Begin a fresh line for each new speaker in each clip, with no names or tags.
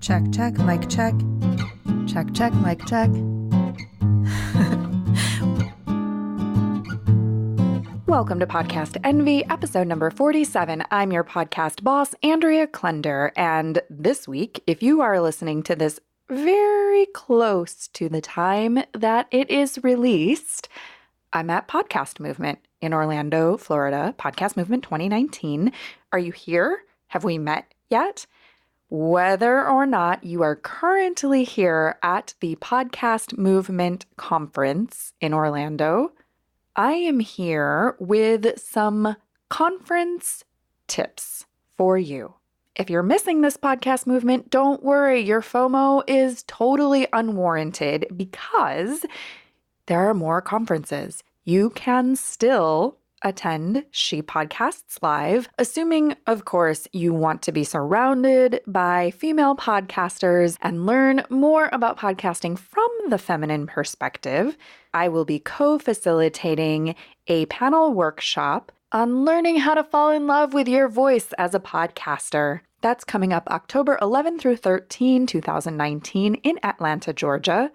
Check, check, mic check. Check, check, mic check. Welcome to Podcast Envy, episode number 47. I'm your podcast boss, Andrea Klunder. And this week, if you are listening to this very close to the time that it is released, I'm at Podcast Movement in Orlando, Florida, Podcast Movement 2019. Are you here? Have we met yet? Whether or not you are currently here at the Podcast Movement Conference in Orlando, I am here with some conference tips for you. If you're missing this podcast movement, don't worry. Your FOMO is totally unwarranted because there are more conferences. You can still attend She Podcasts Live, assuming, of course, you want to be surrounded by female podcasters and learn more about podcasting from the feminine perspective. I will be co-facilitating a panel workshop on learning how to fall in love with your voice as a podcaster. That's coming up October 11 through 13, 2019 in Atlanta, Georgia.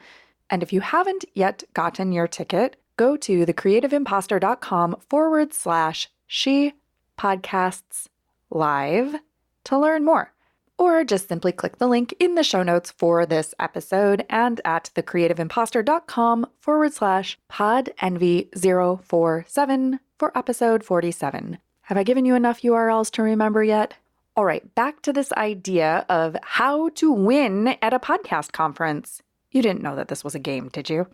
And if you haven't yet gotten your ticket, go to thecreativeimposter.com/She Podcasts Live to learn more. Or just simply click the link in the show notes for this episode and at thecreativeimposter.com/PodEnvy047 for episode 47. Have I given you enough URLs to remember yet? All right, back to this idea of how to win at a podcast conference. You didn't know that this was a game, did you?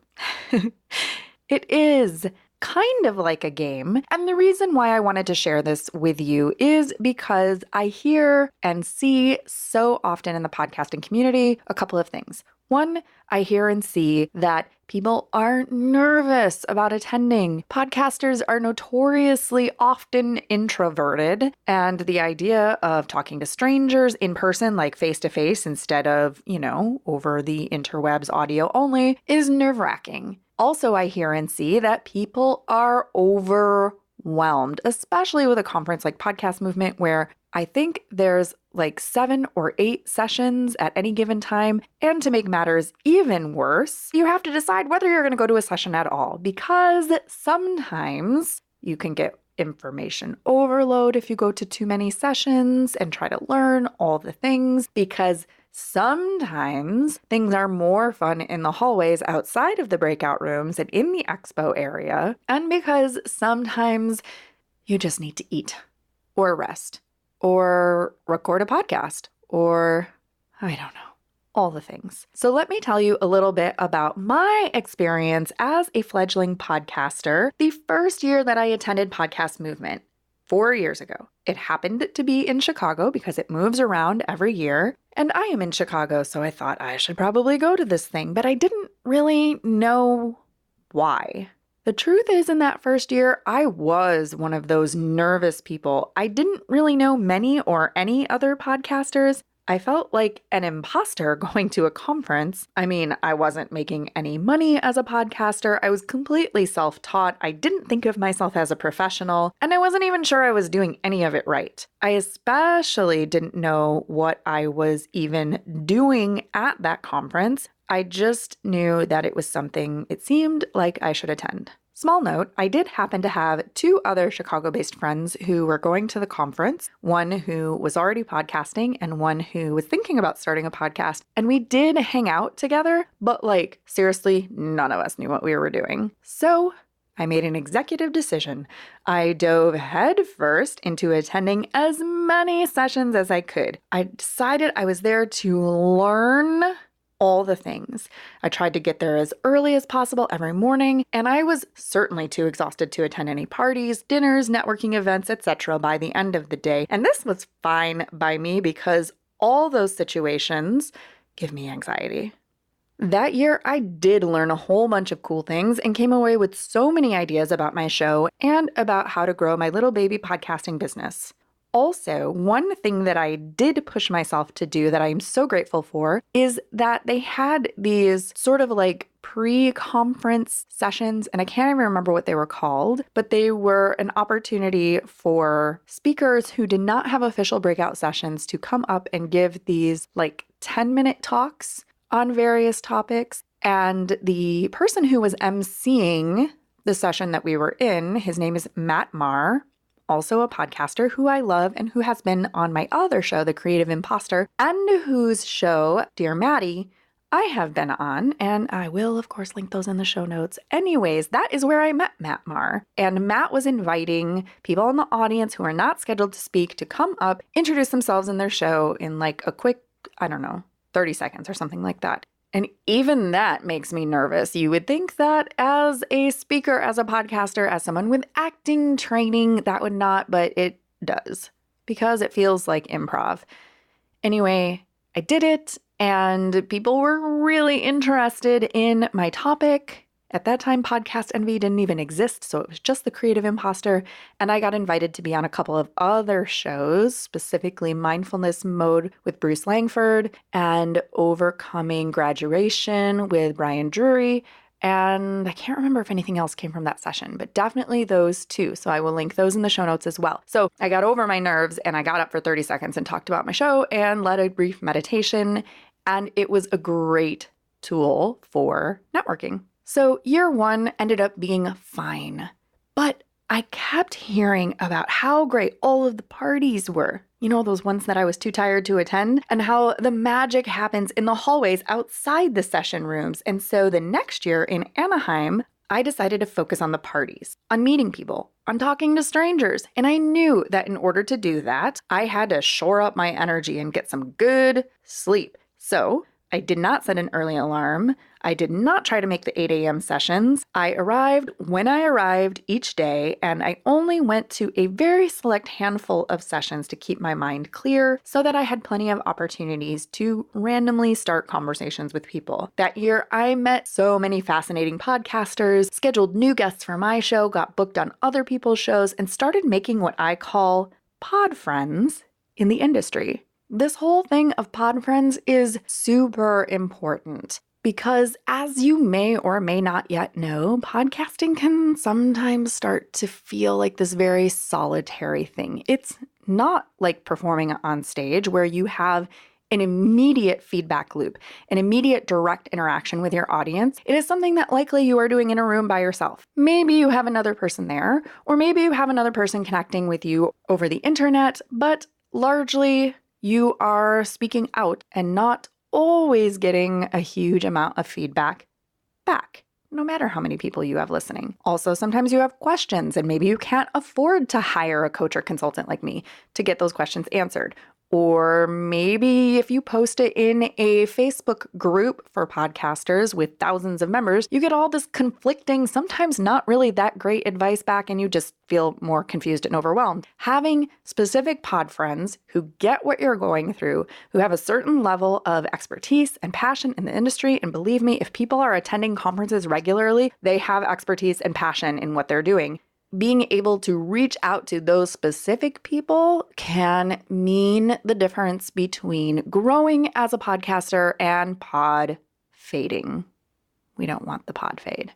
It is kind of like a game. And the reason why I wanted to share this with you is because I hear and see so often in the podcasting community a couple of things. One, I hear and see that people are nervous about attending. Podcasters are notoriously often introverted, and the idea of talking to strangers in person, like face to face, instead of, over the interwebs audio only, is nerve-wracking. Also, I hear and see that people are overwhelmed, especially with a conference like Podcast Movement, where I think there's like 7 or 8 sessions at any given time. And to make matters even worse, you have to decide whether you're going to go to a session at all, because sometimes you can get information overload if you go to too many sessions and try to learn all the things, because sometimes things are more fun in the hallways outside of the breakout rooms and in the expo area, and because sometimes you just need to eat or rest or record a podcast or I don't know, all the things. So let me tell you a little bit about my experience as a fledgling podcaster the first year that I attended Podcast Movement 4 years ago. It happened to be in Chicago because it moves around every year. And I am in Chicago, so I thought I should probably go to this thing, but I didn't really know why. The truth is, in that first year, I was one of those nervous people. I didn't really know many or any other podcasters. I felt like an imposter going to a conference. I mean, I wasn't making any money as a podcaster. I was completely self-taught. I didn't think of myself as a professional, and I wasn't even sure I was doing any of it right. I especially didn't know what I was even doing at that conference. I just knew that it was something it seemed like I should attend. Small note, I did happen to have 2 other Chicago-based friends who were going to the conference, one who was already podcasting and one who was thinking about starting a podcast. And we did hang out together, but seriously, none of us knew what we were doing. So I made an executive decision. I dove headfirst into attending as many sessions as I could. I decided I was there to learn all the things. I tried to get there as early as possible every morning, and I was certainly too exhausted to attend any parties, dinners, networking events, etc. by the end of the day. And this was fine by me because all those situations give me anxiety. That year, I did learn a whole bunch of cool things and came away with so many ideas about my show and about how to grow my little baby podcasting business. Also, one thing that I did push myself to do that I'm so grateful for is that they had these sort of pre-conference sessions, and I can't even remember what they were called, but they were an opportunity for speakers who did not have official breakout sessions to come up and give these 10-minute talks on various topics. And the person who was emceeing the session that we were in, his name is Matt Marr, also a podcaster who I love and who has been on my other show, The Creative Imposter, and whose show, Dear Maddie, I have been on, and I will, of course, link those in the show notes. Anyways, that is where I met Matt Marr. And Matt was inviting people in the audience who are not scheduled to speak to come up, introduce themselves in their show in like a quick, 30 seconds or something like that. And even that makes me nervous. You would think that as a speaker, as a podcaster, as someone with acting training, that would not, but it does because it feels like improv. Anyway, I did it and people were really interested in my topic. At that time, Podcast Envy didn't even exist, so it was just The Creative Imposter, and I got invited to be on a couple of other shows, specifically Mindfulness Mode with Bruce Langford and Overcoming Graduation with Brian Drury, and I can't remember if anything else came from that session, but definitely those two, so I will link those in the show notes as well. So I got over my nerves, and I got up for 30 seconds and talked about my show and led a brief meditation, and it was a great tool for networking. So year one ended up being fine, but I kept hearing about how great all of the parties were. You know, those ones that I was too tired to attend, and how the magic happens in the hallways outside the session rooms. And so the next year in Anaheim, I decided to focus on the parties, on meeting people, on talking to strangers. And I knew that in order to do that, I had to shore up my energy and get some good sleep. So I did not set an early alarm. I did not try to make the 8 a.m. sessions. I arrived when I arrived each day, and I only went to a very select handful of sessions to keep my mind clear so that I had plenty of opportunities to randomly start conversations with people. That year, I met so many fascinating podcasters, scheduled new guests for my show, got booked on other people's shows, and started making what I call pod friends in the industry. This whole thing of pod friends is super important because, as you may or may not yet know, podcasting can sometimes start to feel like this very solitary thing. It's not like performing on stage where you have an immediate feedback loop, an immediate direct interaction with your audience. It is something that likely you are doing in a room by yourself. Maybe you have another person there, or maybe you have another person connecting with you over the internet, but largely you are speaking out and not always getting a huge amount of feedback back, no matter how many people you have listening. Also, sometimes you have questions and maybe you can't afford to hire a coach or consultant like me to get those questions answered. Or maybe if you post it in a Facebook group for podcasters with thousands of members, you get all this conflicting, sometimes not really that great advice back, and you just feel more confused and overwhelmed. Having specific pod friends who get what you're going through, who have a certain level of expertise and passion in the industry, and believe me, if people are attending conferences regularly, they have expertise and passion in what they're doing. Being able to reach out to those specific people can mean the difference between growing as a podcaster and pod fading. We don't want the pod fade.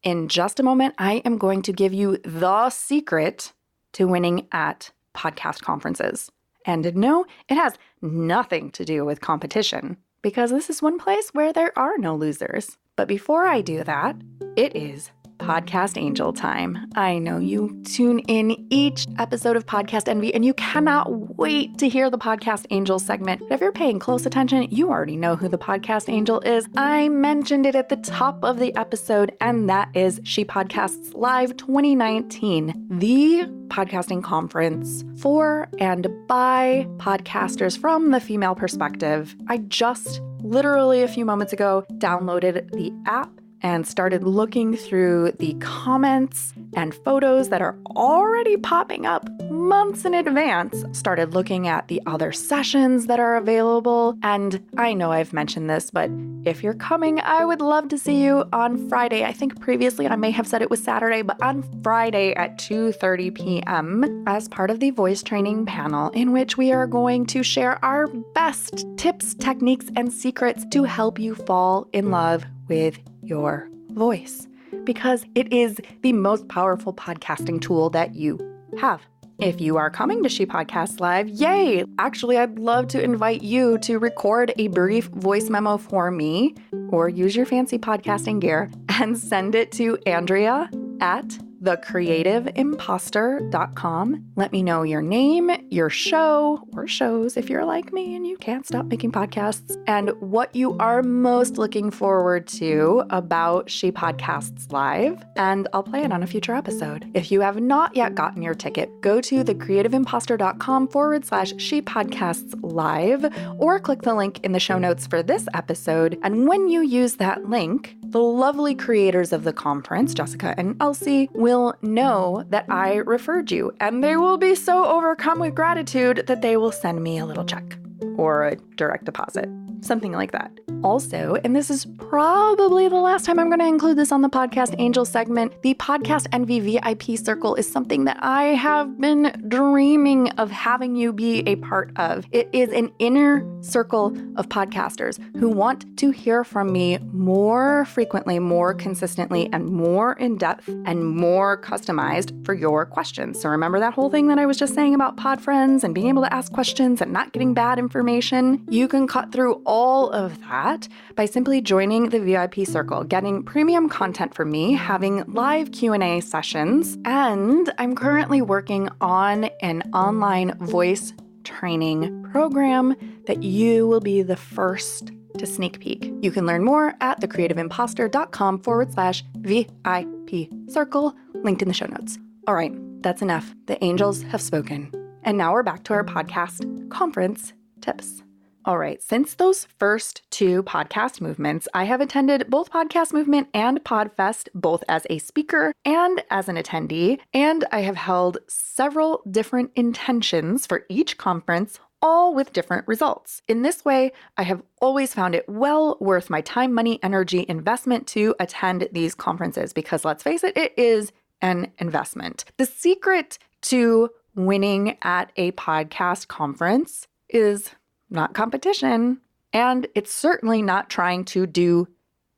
In just a moment, I am going to give you the secret to winning at podcast conferences. And no, it has nothing to do with competition, because this is one place where there are no losers. But before I do that, it is Podcast Angel time. I know you tune in each episode of Podcast Envy and you cannot wait to hear the Podcast Angel segment. But if you're paying close attention, you already know who the Podcast Angel is. I mentioned it at the top of the episode, and that is She Podcasts Live 2019, the podcasting conference for and by podcasters from the female perspective. I just literally a few moments ago downloaded the app and started looking through the comments and photos that are already popping up months in advance. Started looking at the other sessions that are available. And I know I've mentioned this, but if you're coming, I would love to see you on Friday. I think previously I may have said it was Saturday, but on Friday at 2:30 p.m. as part of the voice training panel, in which we are going to share our best tips, techniques, and secrets to help you fall in love with your voice, because it is the most powerful podcasting tool that you have. If you are coming to She Podcasts Live, yay! Actually, I'd love to invite you to record a brief voice memo for me, or use your fancy podcasting gear and send it to Andrea at thecreativeimposter.com. Let me know your name, your show, or shows if you're like me and you can't stop making podcasts, and what you are most looking forward to about She Podcasts Live, and I'll play it on a future episode. If you have not yet gotten your ticket, go to thecreativeimposter.com/She Podcasts Live, or click the link in the show notes for this episode. And when you use that link, the lovely creators of the conference, Jessica and Elsie, will know that I referred you, and they will be so overcome with gratitude that they will send me a little check or a direct deposit, something like that. Also, and this is probably the last time I'm going to include this on the Podcast Angel segment, the Podcast Envy VIP Circle is something that I have been dreaming of having you be a part of. It is an inner circle of podcasters who want to hear from me more frequently, more consistently, and more in depth and more customized for your questions. So remember that whole thing that I was just saying about pod friends and being able to ask questions and not getting bad information? You can cut through all of that by simply joining the VIP circle, getting premium content from me, having live Q&A sessions, and I'm currently working on an online voice training program that you will be the first to sneak peek. You can learn more at thecreativeimposter.com/VIP circle, linked in the show notes. All right, that's enough. The angels have spoken. And now we're back to our podcast conference tips. All right, since those first two podcast movements, I have attended both Podcast Movement and PodFest, both as a speaker and as an attendee, and I have held several different intentions for each conference, all with different results. In this way, I have always found it well worth my time, money, energy, investment to attend these conferences, because let's face it, it is an investment. The secret to winning at a podcast conference is not competition, and it's certainly not trying to do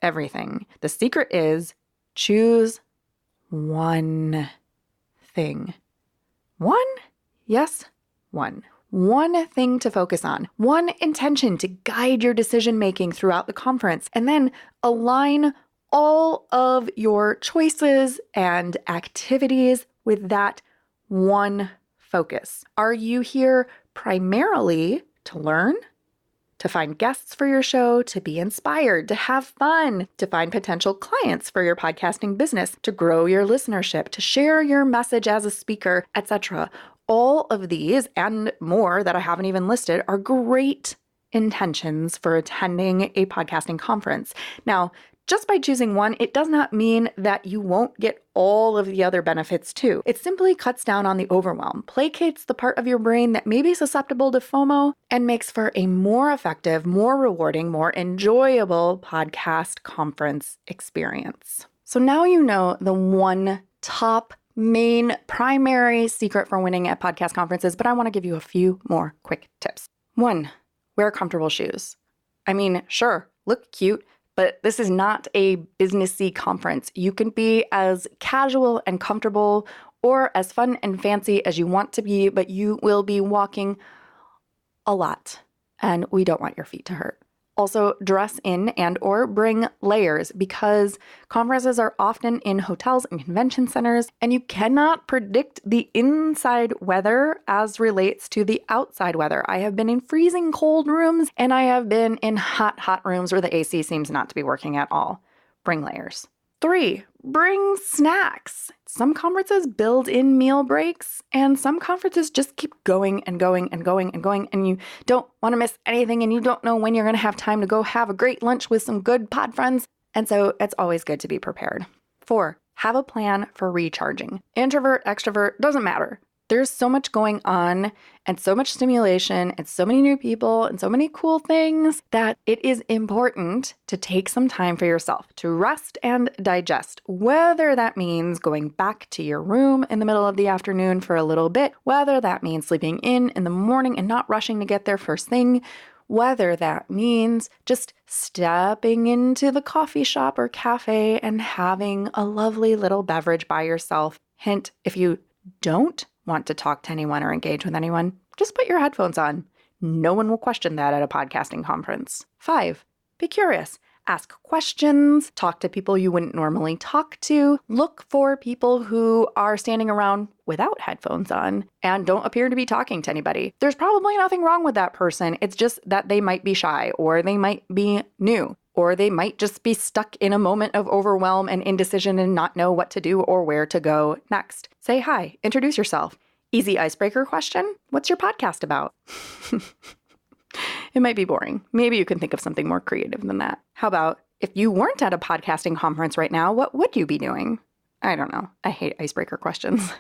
everything. The secret is choose one thing. One? Yes, one. One thing to focus on, one intention to guide your decision-making throughout the conference, and then align all of your choices and activities with that one focus. Are you here primarily to learn, to find guests for your show, to be inspired, to have fun, to find potential clients for your podcasting business, to grow your listenership, to share your message as a speaker, etc.? All of these and more that I haven't even listed are great intentions for attending a podcasting conference. Now, just by choosing one, it does not mean that you won't get all of the other benefits too. It simply cuts down on the overwhelm, placates the part of your brain that may be susceptible to FOMO, and makes for a more effective, more rewarding, more enjoyable podcast conference experience. So now you know the one top main primary secret for winning at podcast conferences, but I want to give you a few more quick tips. 1, wear comfortable shoes. I mean, sure, look cute, but this is not a businessy conference. You can be as casual and comfortable or as fun and fancy as you want to be, but you will be walking a lot, and we don't want your feet to hurt. Also, dress in and or bring layers, because conferences are often in hotels and convention centers, and you cannot predict the inside weather as relates to the outside weather. I have been in freezing cold rooms, and I have been in hot rooms where the AC seems not to be working at all. Bring layers. 3, bring snacks. Some conferences build in meal breaks, and some conferences just keep going and going and going and going, and you don't want to miss anything, and you don't know when you're going to have time to go have a great lunch with some good pod friends, and so it's always good to be prepared. 4, have a plan for recharging. Introvert, extrovert, doesn't matter. There's so much going on and so much stimulation and so many new people and so many cool things that it is important to take some time for yourself to rest and digest, whether that means going back to your room in the middle of the afternoon for a little bit, whether that means sleeping in the morning and not rushing to get there first thing, whether that means just stepping into the coffee shop or cafe and having a lovely little beverage by yourself. Hint, if you don't want to talk to anyone or engage with anyone, just put your headphones on. No one will question that at a podcasting conference. 5, be curious. Ask questions, talk to people you wouldn't normally talk to, look for people who are standing around without headphones on and don't appear to be talking to anybody. There's probably nothing wrong with that person. It's just that they might be shy, or they might be new, or they might just be stuck in a moment of overwhelm and indecision and not know what to do or where to go next. Say hi, introduce yourself. Easy icebreaker question: what's your podcast about? It might be boring. Maybe you can think of something more creative than that. How about, if you weren't at a podcasting conference right now, what would you be doing? I don't know. I hate icebreaker questions.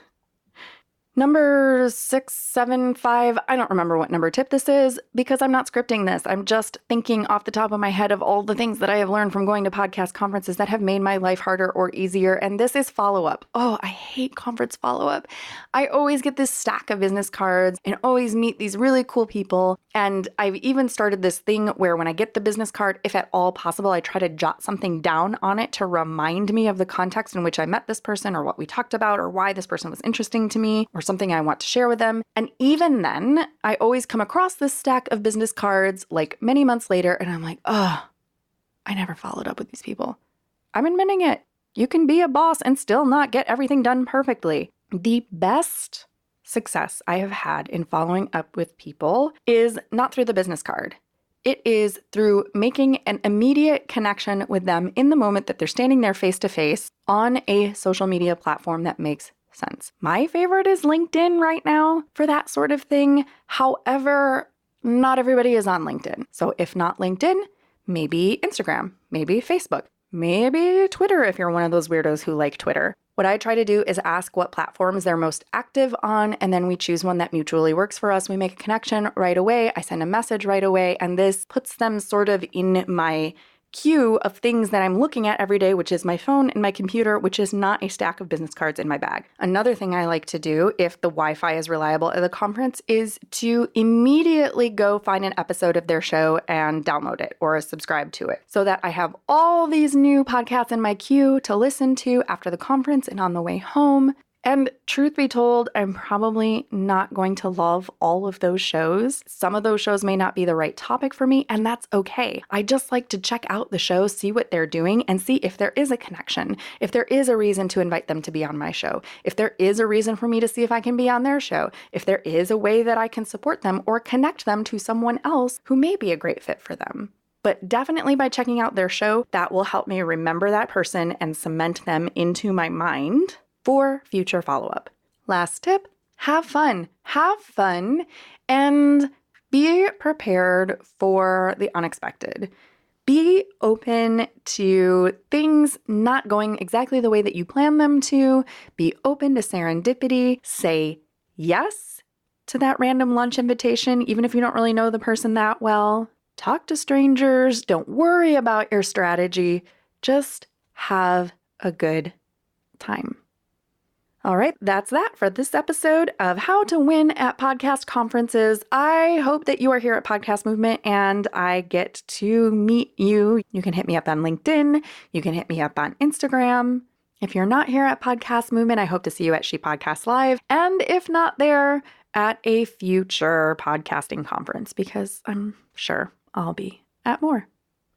Number 675, I don't remember what number tip this is because I'm not scripting this. I'm just thinking off the top of my head of all the things that I have learned from going to podcast conferences that have made my life harder or easier. And this is follow-up. Oh, I hate conference follow-up. I always get this stack of business cards and always meet these really cool people. And I've even started this thing where when I get the business card, if at all possible, I try to jot something down on it to remind me of the context in which I met this person or what we talked about or why this person was interesting to me or something I want to share with them. And even then, I always come across this stack of business cards like many months later, and I'm like, oh, I never followed up with these people. I'm admitting it. You can be a boss and still not get everything done perfectly. The best success I have had in following up with people is not through the business card. It is through making an immediate connection with them in the moment that they're standing there face to face on a social media platform that makes sense. My favorite is LinkedIn right now for that sort of thing. However, not everybody is on LinkedIn. So if not LinkedIn, maybe Instagram, maybe Facebook, maybe Twitter if you're one of those weirdos who like Twitter. What I try to do is ask what platforms they're most active on, and then we choose one that mutually works for us. We make a connection right away. I send a message right away, and this puts them sort of in my queue of things that I'm looking at every day, which is my phone and my computer, which is not a stack of business cards in my bag. Another thing I like to do, if the Wi-Fi is reliable at the conference, is to immediately go find an episode of their show and download it or subscribe to it so that I have all these new podcasts in my queue to listen to after the conference and on the way home. And truth be told, I'm probably not going to love all of those shows. Some of those shows may not be the right topic for me, and that's okay. I just like to check out the show, see what they're doing, and see if there is a connection, if there is a reason to invite them to be on my show, if there is a reason for me to see if I can be on their show, if there is a way that I can support them or connect them to someone else who may be a great fit for them. But definitely by checking out their show, that will help me remember that person and cement them into my mind for future follow-up. Last tip, have fun. Have fun and be prepared for the unexpected. Be open to things not going exactly the way that you plan them to. Be open to serendipity. Say yes to that random lunch invitation, even if you don't really know the person that well. Talk to strangers. Don't worry about your strategy. Just have a good time. All right, that's that for this episode of How to Win at Podcast Conferences. I hope that you are here at Podcast Movement and I get to meet you. You can hit me up on LinkedIn. You can hit me up on Instagram. If you're not here at Podcast Movement, I hope to see you at She Podcasts Live. And if not there, at a future podcasting conference, because I'm sure I'll be at more.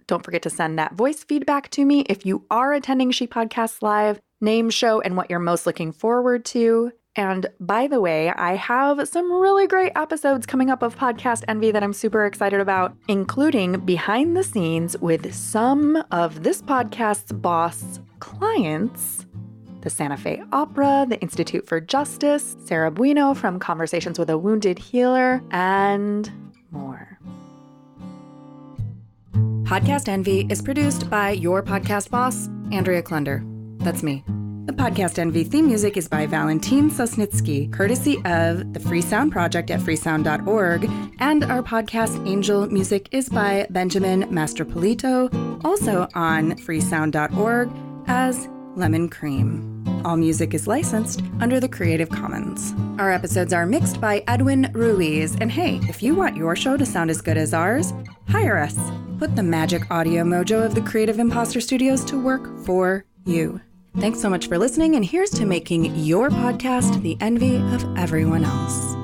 Don't forget to send that voice feedback to me if you are attending She Podcasts Live. Name, show, and what you're most looking forward to. And by the way, I have some really great episodes coming up of Podcast Envy that I'm super excited about, including behind the scenes with some of this podcast's boss clients, the Santa Fe Opera, the Institute for Justice, Sarah Bueno from Conversations with a Wounded Healer, and more. Podcast Envy is produced by your podcast boss, Andrea Klunder. That's me. The Podcast Envy theme music is by Valentin Sosnitsky, courtesy of the Free Sound Project at freesound.org, and our podcast Angel music is by Benjamin Mastropolito, also on freesound.org as Lemon Cream. All music is licensed under the Creative Commons. Our episodes are mixed by Edwin Ruiz, and hey, if you want your show to sound as good as ours, hire us. Put the magic audio mojo of the Creative Imposter Studios to work for you. Thanks so much for listening, and here's to making your podcast the envy of everyone else.